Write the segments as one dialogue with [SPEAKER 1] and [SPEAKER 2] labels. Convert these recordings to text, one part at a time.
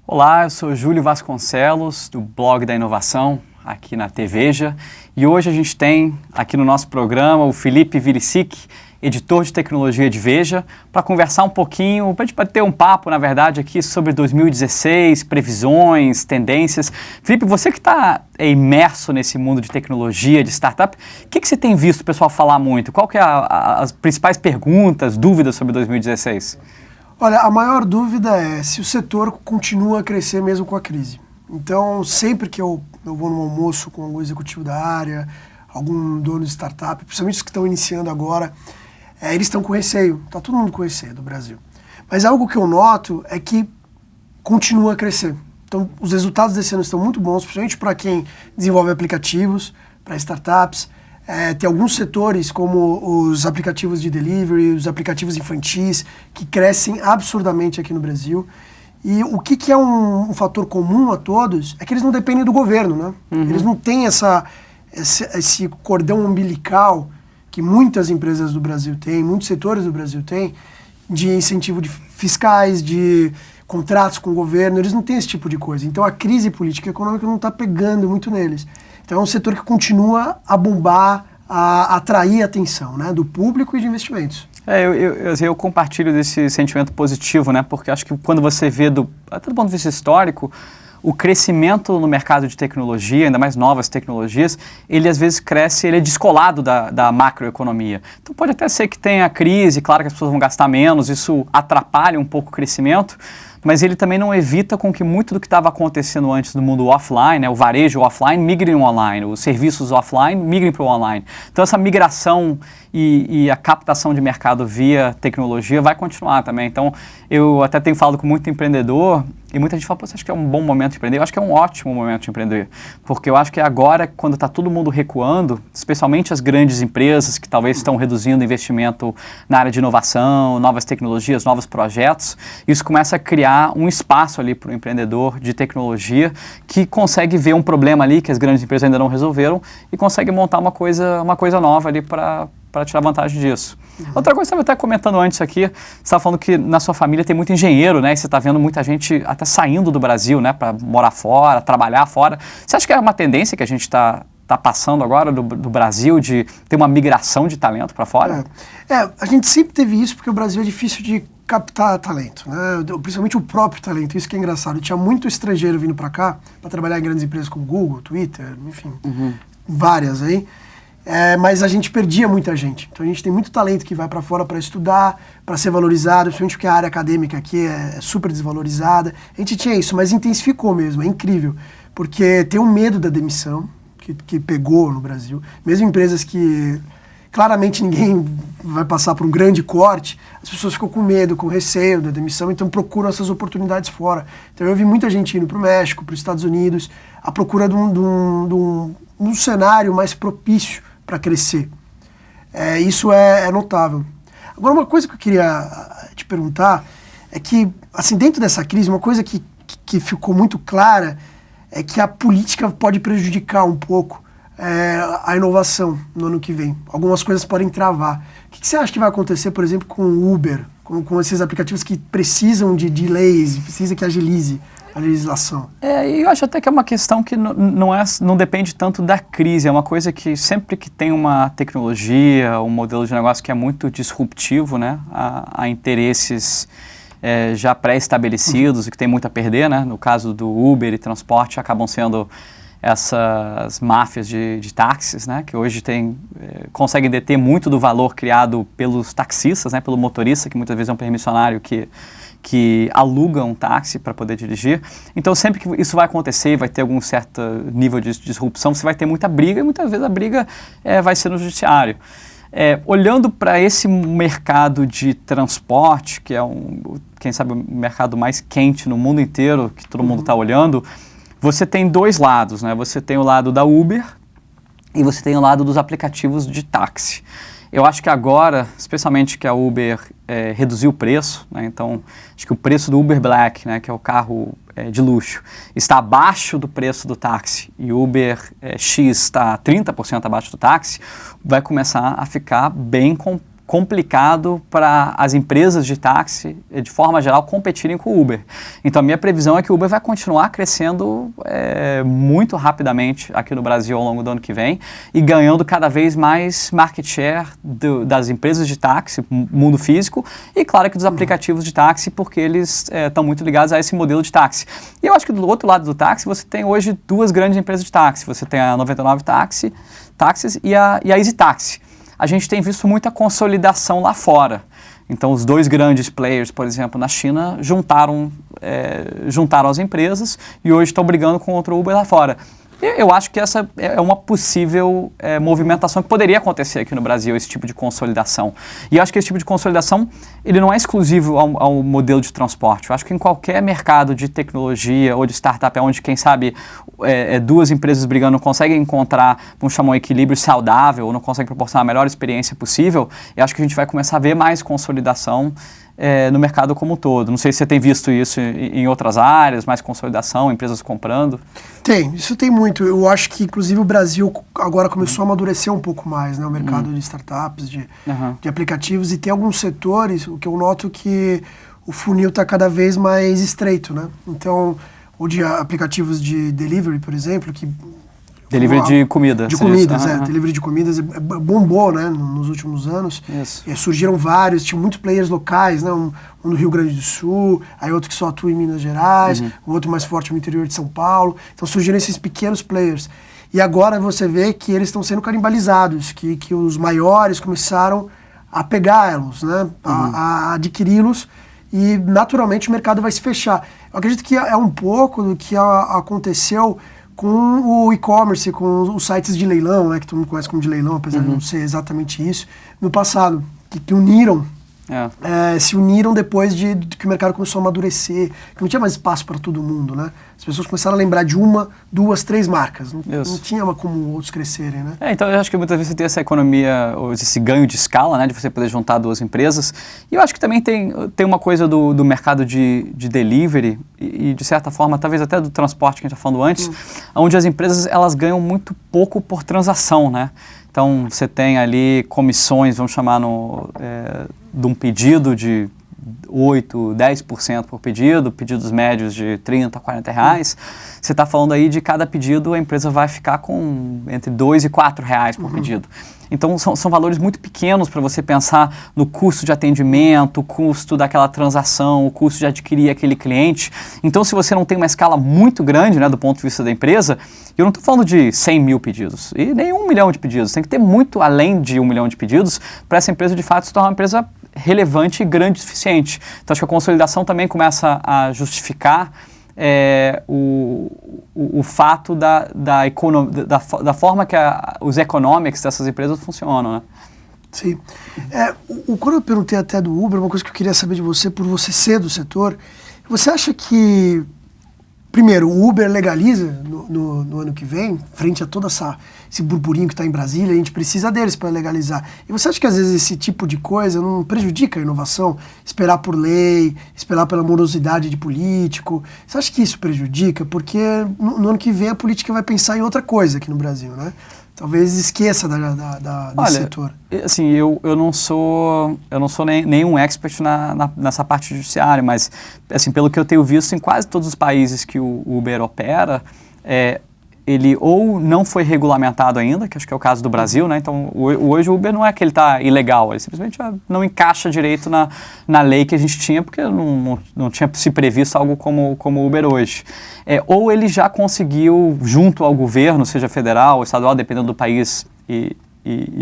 [SPEAKER 1] Olá, eu sou Júlio Vasconcelos, do Blog da Inovação, aqui na TVeja, e hoje a gente tem aqui no nosso programa o Felipe Viricic, editor de tecnologia de Veja, para conversar um pouquinho, para a gente bater um papo, na verdade, aqui sobre 2016, previsões, tendências. Felipe, você que está imerso nesse mundo de tecnologia, de startup, o que você tem visto o pessoal falar muito? Qual que é as principais perguntas, dúvidas sobre 2016?
[SPEAKER 2] Olha, a maior dúvida é se o setor continua a crescer mesmo com a crise. Então, sempre que eu vou num almoço com algum executivo da área, algum dono de startup, principalmente os que estão iniciando agora, eles estão com receio. Está todo mundo com receio do Brasil. Mas algo que eu noto é que continua a crescer. Então, os resultados desse ano estão muito bons, principalmente para quem desenvolve aplicativos, para startups. Tem alguns setores, como os aplicativos de delivery, os aplicativos infantis, que crescem absurdamente aqui no Brasil. E o que é um fator comum a todos é que eles não dependem do governo, né? Uhum. Eles não têm esse cordão umbilical que muitas empresas do Brasil têm, muitos setores do Brasil têm, de incentivo de fiscais, de contratos com o governo. Eles não têm esse tipo de coisa. Então a crise política e econômica não está pegando muito neles. Então é um setor que continua a bombar, a atrair a atenção, né, do público e de investimentos.
[SPEAKER 1] Eu compartilho desse sentimento positivo, né, porque acho que quando você vê, até do ponto de vista histórico, o crescimento no mercado de tecnologia, ainda mais novas tecnologias, ele às vezes cresce, ele é descolado da macroeconomia. Então pode até ser que tenha crise, claro que as pessoas vão gastar menos, isso atrapalha um pouco o crescimento, mas ele também não evita com que muito do que estava acontecendo antes no mundo offline, né, o varejo offline, migrem ao online, os serviços offline migrem para o online. Então essa migração e a captação de mercado via tecnologia vai continuar também. Então eu até tenho falado com muito empreendedor e muita gente fala, pô, você acha que é um bom momento de empreender? Eu acho que é um ótimo momento de empreender, porque eu acho que agora, quando está todo mundo recuando, especialmente as grandes empresas que talvez estão reduzindo investimento na área de inovação, novas tecnologias, novos projetos, isso começa a criar um espaço ali para o empreendedor de tecnologia que consegue ver um problema ali que as grandes empresas ainda não resolveram e consegue montar uma coisa nova ali para tirar vantagem disso. Uhum. Outra coisa que eu estava até comentando antes aqui, você estava falando que na sua família tem muito engenheiro, né? E você está vendo muita gente até saindo do Brasil, né? Para morar fora, trabalhar fora. Você acha que é uma tendência que a gente está passando agora do Brasil de ter uma migração de talento para fora?
[SPEAKER 2] A gente sempre teve isso porque o Brasil é difícil de captar talento, né? Principalmente o próprio talento, isso que é engraçado. Tinha muito estrangeiro vindo para cá para trabalhar em grandes empresas como Google, Twitter, enfim, várias aí. Mas a gente perdia muita gente. Então a gente tem muito talento que vai para fora para estudar, para ser valorizado, principalmente porque a área acadêmica aqui é super desvalorizada. A gente tinha isso, mas intensificou mesmo, é incrível. Porque tem um medo da demissão que pegou no Brasil. Mesmo empresas que claramente ninguém vai passar por um grande corte, as pessoas ficam com medo, com receio da demissão, então procuram essas oportunidades fora. Então eu vi muita gente indo para o México, para os Estados Unidos, à procura de um cenário mais propício para crescer. Isso é notável. Agora, uma coisa que eu queria te perguntar é que, assim, dentro dessa crise, uma coisa que ficou muito clara é que a política pode prejudicar um pouco a inovação no ano que vem. Algumas coisas podem travar. O que você acha que vai acontecer, por exemplo, com o Uber, com esses aplicativos que precisam de leis, precisa que agilize a legislação?
[SPEAKER 1] Eu acho até que é uma questão que não depende tanto da crise, é uma coisa que sempre que tem uma tecnologia, um modelo de negócio que é muito disruptivo, né, há interesses já pré-estabelecidos e que tem muito a perder, né, no caso do Uber e transporte acabam sendo essas máfias de táxis, né, que hoje conseguem deter muito do valor criado pelos taxistas, né, pelo motorista, que muitas vezes é um permissionário que aluga um táxi para poder dirigir. Então, sempre que isso vai acontecer, vai ter algum certo nível de disrupção, você vai ter muita briga e muitas vezes a briga vai ser no judiciário. Olhando para esse mercado de transporte, que é quem sabe o mercado mais quente no mundo inteiro, que todo mundo está olhando, você tem dois lados, né? Você tem o lado da Uber e você tem o lado dos aplicativos de táxi. Eu acho que agora, especialmente que a Uber reduziu o preço, né? Então acho que o preço do Uber Black, né, que é o carro de luxo, está abaixo do preço do táxi e o Uber X está 30% abaixo do táxi, vai começar a ficar bem complicado para as empresas de táxi, de forma geral, competirem com o Uber. Então, a minha previsão é que o Uber vai continuar crescendo muito rapidamente aqui no Brasil ao longo do ano que vem e ganhando cada vez mais market share das empresas de táxi, mundo físico, e claro que dos aplicativos de táxi, porque eles estão muito ligados a esse modelo de táxi. E eu acho que do outro lado do táxi, você tem hoje duas grandes empresas de táxi. Você tem a 99 Táxis e a Easy Táxi. A gente tem visto muita consolidação lá fora. Então, os dois grandes players, por exemplo, na China, juntaram as empresas e hoje estão brigando contra o Uber lá fora. Eu acho que essa é uma possível movimentação que poderia acontecer aqui no Brasil, esse tipo de consolidação. E eu acho que esse tipo de consolidação, ele não é exclusivo ao modelo de transporte. Eu acho que em qualquer mercado de tecnologia ou de startup, onde, quem sabe, duas empresas brigando não conseguem encontrar, vamos chamar um equilíbrio saudável, ou não conseguem proporcionar a melhor experiência possível, eu acho que a gente vai começar a ver mais consolidação no mercado como um todo. Não sei se você tem visto isso em outras áreas, mais consolidação, empresas comprando.
[SPEAKER 2] Isso tem muito. Eu acho que, inclusive, o Brasil agora começou a amadurecer um pouco mais, né? O mercado de startups, de aplicativos, e tem alguns setores, o que eu noto que o funil está cada vez mais estreito, né? Então, ou de aplicativos de delivery, por exemplo, que...
[SPEAKER 1] Delivery de comida.
[SPEAKER 2] De comidas, delivery de comidas bombou, né, nos últimos anos.
[SPEAKER 1] Isso.
[SPEAKER 2] Surgiram vários, tinha muitos players locais, né, um no Rio Grande do Sul, aí outro que só atua em Minas Gerais, um outro mais forte no interior de São Paulo. Então surgiram esses pequenos players. E agora você vê que eles estão sendo canibalizados, que os maiores começaram a pegá-los, né, a adquiri-los, e naturalmente o mercado vai se fechar. Eu acredito que é um pouco do que aconteceu com o e-commerce, com os sites de leilão, né, que todo mundo conhece como de leilão, apesar de não ser exatamente isso, no passado, que uniram, se uniram depois de que o mercado começou a amadurecer, que não tinha mais espaço para todo mundo, né? As pessoas começaram a lembrar de uma, duas, três marcas, não tinha como outros crescerem, né?
[SPEAKER 1] Então eu acho que muitas vezes você tem essa economia, ou esse ganho de escala, né, de você poder juntar duas empresas, e eu acho que também tem uma coisa do mercado de delivery, e de certa forma, talvez até do transporte que a gente está falando antes, onde as empresas elas ganham muito pouco por transação, né? Então, você tem ali comissões, vamos chamar de um pedido de 8%, 10% por pedido, pedidos médios de 30, 40 reais. Você está falando aí de cada pedido, a empresa vai ficar com entre 2 e 4 reais por pedido. Então, são valores muito pequenos para você pensar no custo de atendimento, o custo daquela transação, o custo de adquirir aquele cliente. Então, se você não tem uma escala muito grande, né, do ponto de vista da empresa, eu não estou falando de 100 mil pedidos e nem 1 milhão de pedidos. Tem que ter muito além de 1 milhão de pedidos para essa empresa, de fato, se tornar uma empresa relevante e grande o suficiente. Então, acho que a consolidação também começa a justificar o fato da forma que os economics dessas empresas funcionam, né?
[SPEAKER 2] Sim. Quando eu perguntei até do Uber, uma coisa que eu queria saber de você, por você ser do setor, você acha que, primeiro, o Uber legaliza no ano que vem, frente a todo esse burburinho que está em Brasília, a gente precisa deles para legalizar. E você acha que às vezes esse tipo de coisa não prejudica a inovação? Esperar por lei, esperar pela morosidade de político. Você acha que isso prejudica? Porque no ano que vem a política vai pensar em outra coisa aqui no Brasil, né? Talvez esqueça desse setor.
[SPEAKER 1] Assim, eu não sou nenhum expert nessa parte judiciária, mas assim, pelo que eu tenho visto em quase todos os países que o Uber opera, ele ou não foi regulamentado ainda, que acho que é o caso do Brasil, né? Então, hoje o Uber não é que ele está ilegal, ele simplesmente não encaixa direito na lei que a gente tinha, porque não tinha se previsto algo como o Uber hoje. Ou ele já conseguiu, junto ao governo, seja federal ou estadual, dependendo do país e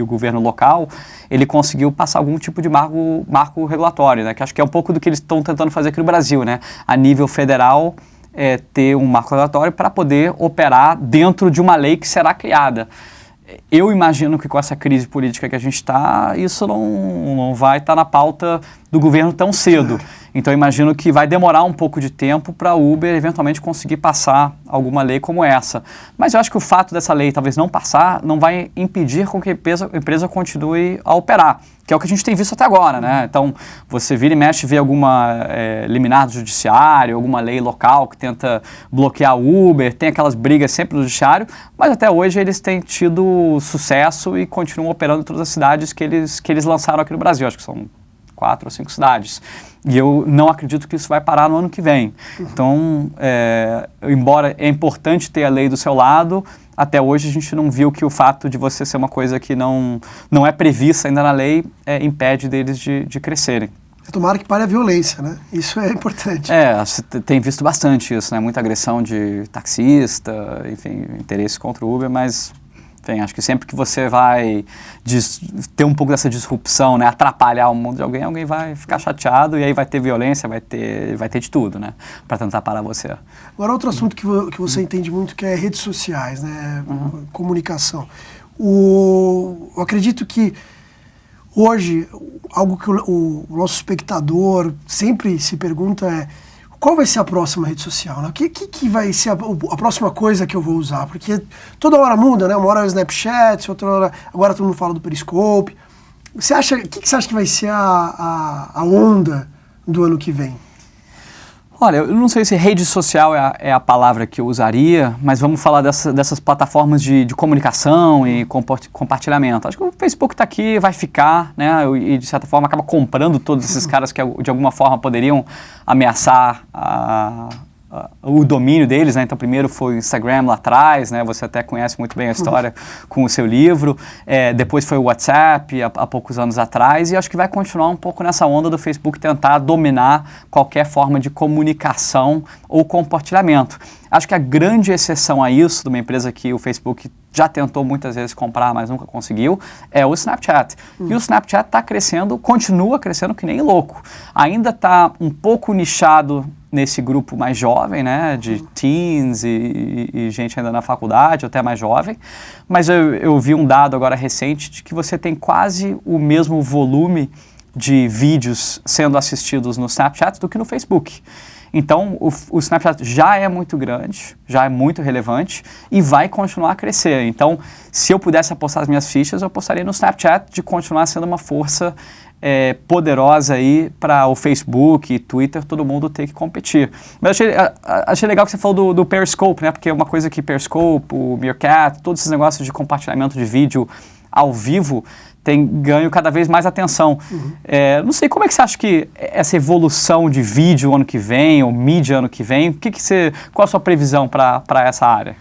[SPEAKER 1] o governo local, ele conseguiu passar algum tipo de marco regulatório, né? Que acho que é um pouco do que eles estão tentando fazer aqui no Brasil, né? A nível federal, ter um marco regulatório para poder operar dentro de uma lei que será criada. Eu imagino que com essa crise política que a gente está, isso não vai estar na pauta do governo tão cedo. Então, eu imagino que vai demorar um pouco de tempo para a Uber eventualmente conseguir passar alguma lei como essa. Mas eu acho que o fato dessa lei talvez não passar não vai impedir com que a empresa continue a operar, que é o que a gente tem visto até agora, né? Então, você vira e mexe, vê alguma liminar do judiciário, alguma lei local que tenta bloquear o Uber, tem aquelas brigas sempre no judiciário, mas até hoje eles têm tido sucesso e continuam operando em todas as cidades que eles lançaram aqui no Brasil. Acho que são 4 ou 5 cidades. E eu não acredito que isso vai parar no ano que vem. Então, embora é importante ter a lei do seu lado, até hoje a gente não viu que o fato de você ser uma coisa que não é prevista ainda na lei impede deles de crescerem.
[SPEAKER 2] Tomara que pare a violência, né? Isso é importante.
[SPEAKER 1] Você tem visto bastante isso, né? Muita agressão de taxista, enfim, interesse contra o Uber, mas... Enfim, acho que sempre que você vai ter um pouco dessa disrupção, né, atrapalhar o mundo de alguém vai ficar chateado e aí vai ter violência, vai ter de tudo, né, para tentar parar você.
[SPEAKER 2] Agora, outro assunto que você entende muito, que é redes sociais, né, comunicação. Eu acredito que hoje, algo que o nosso espectador sempre se pergunta é: qual vai ser a próxima rede social? Né? O que vai ser a próxima coisa que eu vou usar? Porque toda hora muda, né? Uma hora é o Snapchat, outra hora... Agora todo mundo fala do Periscope. O que você acha que vai ser a onda do ano que vem?
[SPEAKER 1] Olha, eu não sei se rede social é a palavra que eu usaria, mas vamos falar dessas plataformas de comunicação e compartilhamento. Acho que o Facebook está aqui, vai ficar, né? E de certa forma acaba comprando todos esses caras que de alguma forma poderiam ameaçar o domínio deles, né? Então, primeiro foi o Instagram lá atrás, né? Você até conhece muito bem a história com o seu livro. Depois foi o WhatsApp, há poucos anos atrás. E acho que vai continuar um pouco nessa onda do Facebook tentar dominar qualquer forma de comunicação ou compartilhamento. Acho que a grande exceção a isso, de uma empresa que o Facebook já tentou muitas vezes comprar, mas nunca conseguiu, é o Snapchat. E o Snapchat está crescendo, continua crescendo que nem louco. Ainda está um pouco nichado nesse grupo mais jovem, né, de teens e gente ainda na faculdade, ou até mais jovem, mas eu vi um dado agora recente de que você tem quase o mesmo volume de vídeos sendo assistidos no Snapchat do que no Facebook. Então, o Snapchat já é muito grande, já é muito relevante e vai continuar a crescer. Então, se eu pudesse apostar as minhas fichas, eu apostaria no Snapchat de continuar sendo uma força poderosa aí para o Facebook e Twitter, todo mundo ter que competir. Mas achei legal que você falou do Periscope, né? Porque é uma coisa que Periscope, o Meerkat, todos esses negócios de compartilhamento de vídeo ao vivo tem ganho cada vez mais atenção. Não sei, como é que você acha que essa evolução de vídeo ano que vem, ou mídia ano que vem, qual a sua previsão para essa área?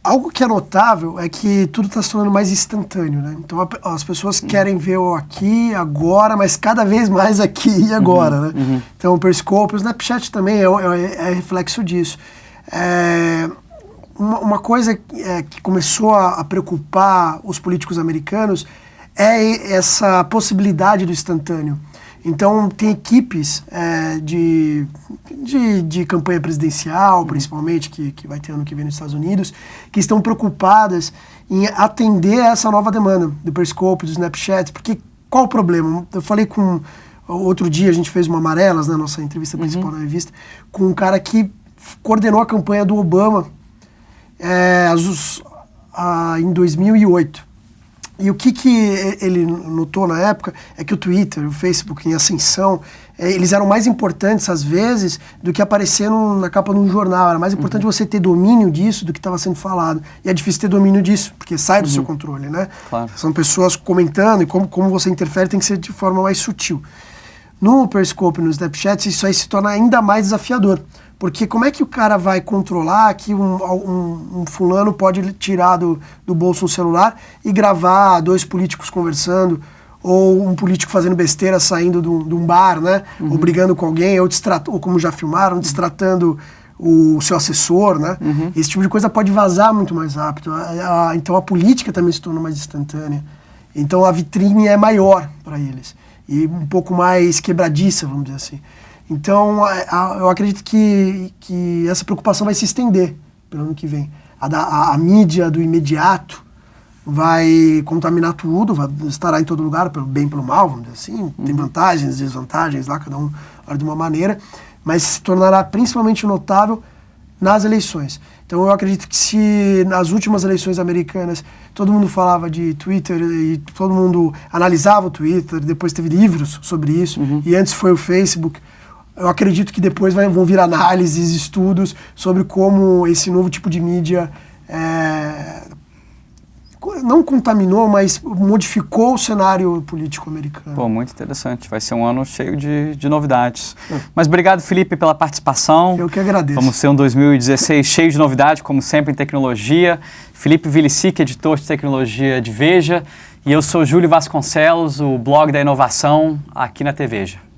[SPEAKER 2] Algo que é notável é que tudo está se tornando mais instantâneo, né? Então as pessoas querem ver o aqui, agora, mas cada vez mais aqui e agora, né? Então o Periscope, o Snapchat também é reflexo disso. Uma coisa que começou a preocupar os políticos americanos é essa possibilidade do instantâneo. Então, tem equipes de campanha presidencial, principalmente, que vai ter ano que vem nos Estados Unidos, que estão preocupadas em atender essa nova demanda do Periscope, do Snapchat, porque qual o problema? Eu falei com... Outro dia a gente fez uma Amarelas, na nossa entrevista principal na revista, com um cara que coordenou a campanha do Obama em 2008. E o que ele notou na época é que o Twitter, o Facebook em ascensão, eles eram mais importantes às vezes do que aparecer na capa de um jornal. Era mais importante você ter domínio disso do que estava sendo falado. E é difícil ter domínio disso, porque sai do seu controle, né?
[SPEAKER 1] Claro.
[SPEAKER 2] São pessoas comentando e como você interfere tem que ser de forma mais sutil. No Periscope, no Snapchat, isso aí se torna ainda mais desafiador. Porque como é que o cara vai controlar que um fulano pode tirar do bolso um celular e gravar 2 políticos conversando, ou um político fazendo besteira saindo de um bar, né? Ou brigando com alguém, ou como já filmaram, destratando o seu assessor, né? Esse tipo de coisa pode vazar muito mais rápido. Então a política também se torna mais instantânea. Então a vitrine é maior para eles. E um pouco mais quebradiça, vamos dizer assim. Então, eu acredito que essa preocupação vai se estender pelo ano que vem. A mídia do imediato vai contaminar tudo, estará em todo lugar, pelo bem e pelo mal, vamos dizer assim. Tem vantagens e desvantagens lá, cada um olha de uma maneira, mas se tornará principalmente notável nas eleições. Então eu acredito que se nas últimas eleições americanas todo mundo falava de Twitter e todo mundo analisava o Twitter, depois teve livros sobre isso, e antes foi o Facebook, eu acredito que depois vão vir análises, estudos sobre como esse novo tipo de mídia não contaminou, mas modificou o cenário político americano.
[SPEAKER 1] Pô, muito interessante. Vai ser um ano cheio de novidades. Mas obrigado, Felipe, pela participação.
[SPEAKER 2] Eu que agradeço.
[SPEAKER 1] Vamos ter um 2016 cheio de novidades, como sempre, em tecnologia. Felipe Vilicic, editor de tecnologia de Veja. E eu sou Júlio Vasconcelos, o blog da inovação aqui na TVeja.